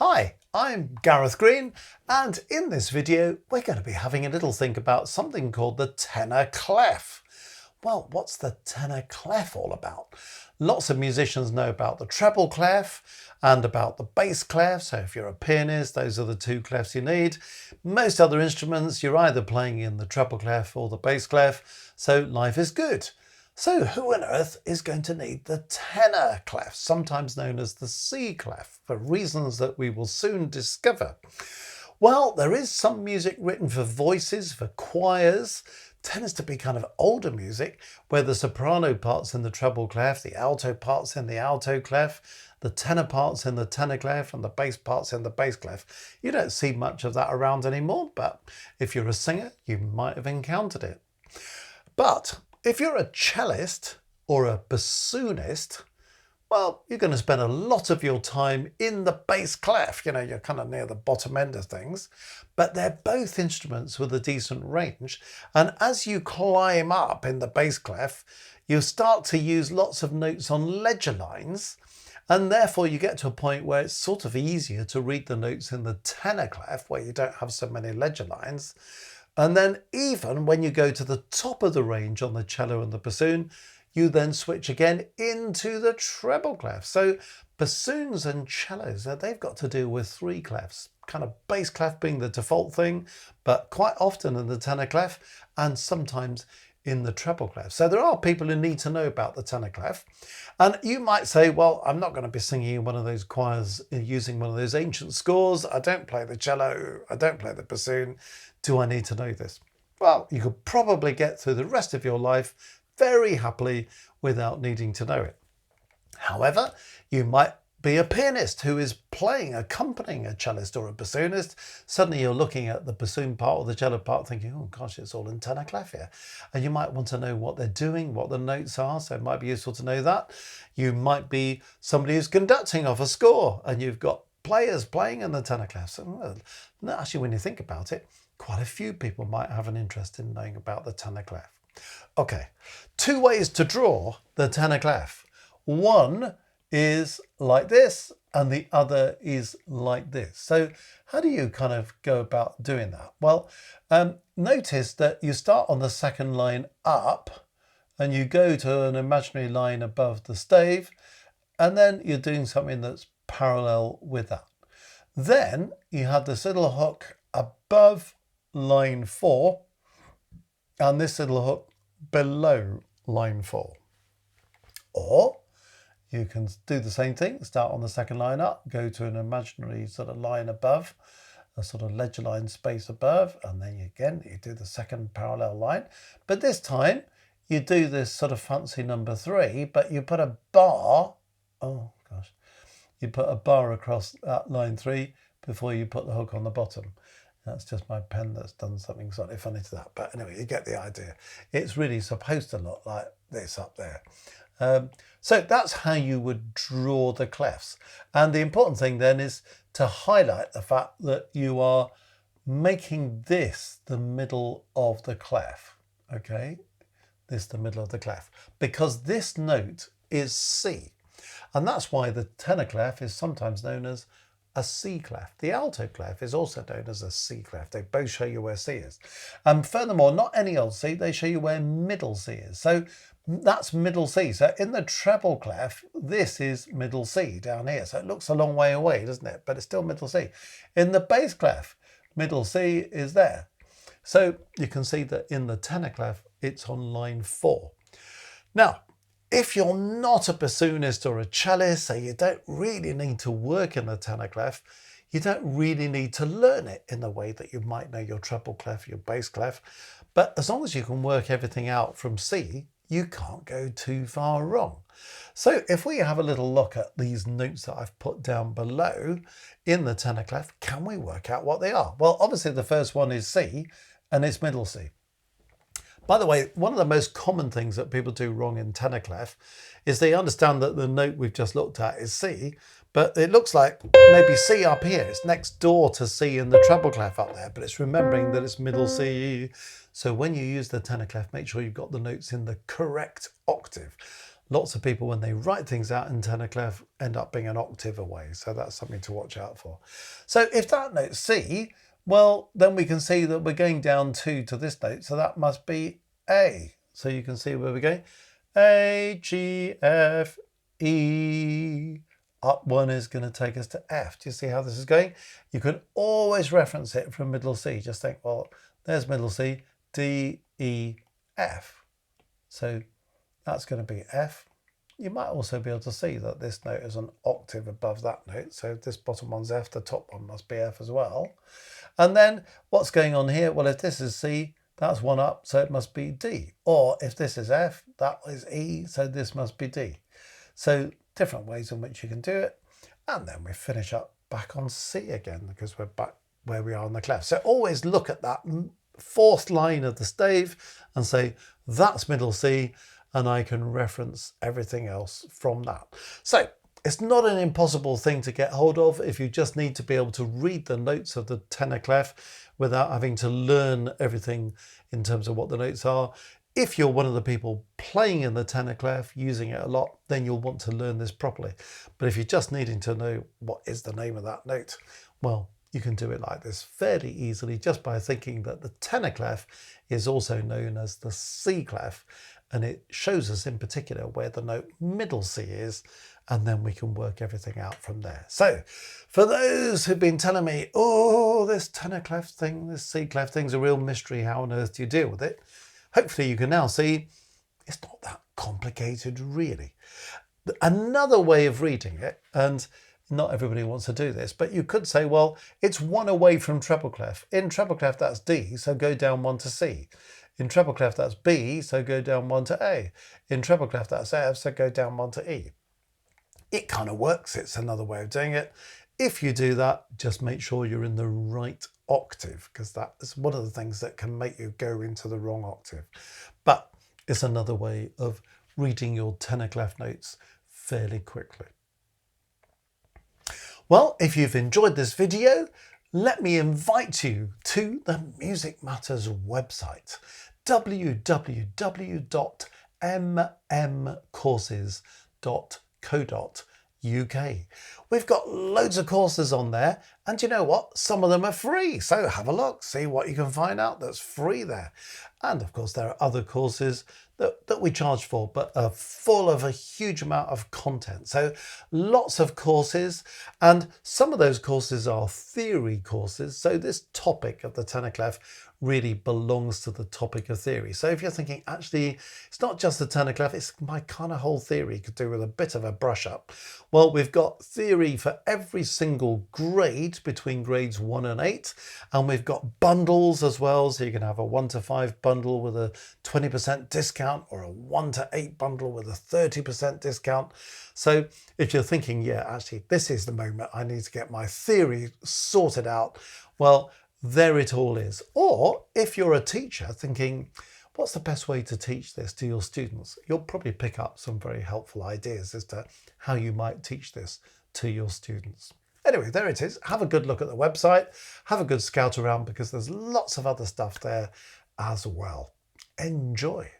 Hi, I'm Gareth Green, and in this video we're going to be having a little think about something called the tenor clef. Well, what's the tenor clef all about? Lots of musicians know about the treble clef and about the bass clef, so if you're a pianist, those are the two clefs you need. Most other instruments, you're either playing in the treble clef or the bass clef, so life is good. So who on earth is going to need the tenor clef, sometimes known as the C clef, for reasons that we will soon discover? Well, there is some music written for voices, for choirs. Tends to be kind of older music where the soprano part's in the treble clef, the alto part's in the alto clef, the tenor part's in the tenor clef, and the bass part's in the bass clef. You don't see much of that around anymore, but if you're a singer, you might have encountered it. But if you're a cellist or a bassoonist, well, you're going to spend a lot of your time in the bass clef. You know, you're kind of near the bottom end of things, but they're both instruments with a decent range. And as you climb up in the bass clef, you start to use lots of notes on ledger lines. And therefore you get to a point where it's sort of easier to read the notes in the tenor clef where you don't have so many ledger lines. And then even when you go to the top of the range on the cello and the bassoon, you then switch again into the treble clef. So bassoons and cellos, they've got to deal with three clefs, kind of bass clef being the default thing, but quite often in the tenor clef and sometimes in the treble clef. So there are people who need to know about the tenor clef. And you might say, well, I'm not going to be singing in one of those choirs using one of those ancient scores. I don't play the cello. I don't play the bassoon. Do I need to know this? Well, you could probably get through the rest of your life very happily without needing to know it. However, you might be a pianist who is accompanying a cellist or a bassoonist. Suddenly you're looking at the bassoon part or the cello part thinking, oh gosh, it's all in tenor clef here. And you might want to know what they're doing, what the notes are, so it might be useful to know that. You might be somebody who's conducting off a score and you've got players playing in the tenor clef. So, well, actually, when you think about it, quite a few people might have an interest in knowing about the tenor clef. Okay, two ways to draw the tenor clef. One is like this and the other is like this. So how do you kind of go about doing that? Well, notice that you start on the second line up and you go to an imaginary line above the stave, and then you're doing something that's parallel with that. Then you have this little hook above line 4 and this little hook below line 4. Or you can do the same thing, start on the second line up, go to an imaginary sort of line above, a sort of ledger line space above, and then you do the second parallel line. But this time you do this sort of fancy number 3, but you put a bar, you put a bar across that line 3 before you put the hook on the bottom. That's just my pen that's done something slightly funny to that. But anyway, you get the idea. It's really supposed to look like this up there. So that's how you would draw the clefs. And the important thing then is to highlight the fact that you are making this the middle of the clef. Okay, this the middle of the clef, because this note is C. And that's why the tenor clef is sometimes known as a C clef. The alto clef is also known as a C clef. They both show you where C is. Furthermore, not any old C, they show you where middle C is. So that's middle C. So in the treble clef, this is middle C down here. So it looks a long way away, doesn't it? But it's still middle C. In the bass clef, middle C is there. So you can see that in the tenor clef, it's on line 4. Now, if you're not a bassoonist or a cellist, so you don't really need to work in the tenor clef, you don't really need to learn it in the way that you might know your treble clef, your bass clef. But as long as you can work everything out from C, you can't go too far wrong. So if we have a little look at these notes that I've put down below in the tenor clef, can we work out what they are? Well, obviously the first one is C and it's middle C. By the way, one of the most common things that people do wrong in tenor clef is they understand that the note we've just looked at is C, but it looks like maybe C up here. It's next door to C in the treble clef up there, but it's remembering that it's middle C. So when you use the tenor clef, make sure you've got the notes in the correct octave. lots of people, when they write things out in tenor clef, end up being an octave away. So that's something to watch out for. So if that note's C, well, then we can see that we're going down 2 to this note. So that must be A. So you can see where we're going. A, G, F, E. Up 1 is going to take us to F. Do you see how this is going? You can always reference it from middle C. Just think, well, there's middle C, D, E, F. So that's going to be F. You might also be able to see that this note is an octave above that note. So if this bottom one's F, the top one must be F as well. And then what's going on here? Well, if this is C, that's 1 up, so it must be D. Or if this is F, that is E, so this must be D. So different ways in which you can do it. And then we finish up back on C again, because we're back where we are on the clef. So always look at that 4th line of the stave and say, that's middle C, and I can reference everything else from that. So it's not an impossible thing to get hold of if you just need to be able to read the notes of the tenor clef without having to learn everything in terms of what the notes are. If you're one of the people playing in the tenor clef, using it a lot, then you'll want to learn this properly. But if you're just needing to know what is the name of that note, well, you can do it like this fairly easily just by thinking that the tenor clef is also known as the C clef, and it shows us in particular where the note middle C is, and then we can work everything out from there. So for those who've been telling me, oh, this tenor clef thing, this C clef thing's a real mystery, how on earth do you deal with it? Hopefully you can now see it's not that complicated, really. Another way of reading it, and not everybody wants to do this, but you could say, well, it's 1 away from treble clef. In treble clef, that's D, so go down 1 to C. In treble clef, that's B, so go down 1 to A. In treble clef, that's F, so go down 1 to E. It kind of works. It's another way of doing it. If you do that, just make sure you're in the right octave, because that is one of the things that can make you go into the wrong octave. But it's another way of reading your tenor clef notes fairly quickly. Well, if you've enjoyed this video, let me invite you to the Music Matters website, www.mmcourses.co.uk. We've got loads of courses on there, and you know what? Some of them are free. So have a look, see what you can find out that's free there. And of course, there are other courses that we charge for, but are full of a huge amount of content. So lots of courses, and some of those courses are theory courses. So this topic of the tenor clef really belongs to the topic of theory. So if you're thinking, actually, it's not just the tenor clef, it's my kind of whole theory, could do with a bit of a brush up. Well, we've got theory for every single grade between grades 1 and 8, and we've got bundles as well. So you can have a 1 to 5 bundle with a 20% discount, or a 1 to 8 bundle with a 30% discount. So if you're thinking, yeah, actually, this is the moment I need to get my theory sorted out, well, there it all is. Or if you're a teacher thinking, what's the best way to teach this to your students? You'll probably pick up some very helpful ideas as to how you might teach this to your students. Anyway, there it is. Have a good look at the website. Have a good scout around, because there's lots of other stuff there as well. Enjoy.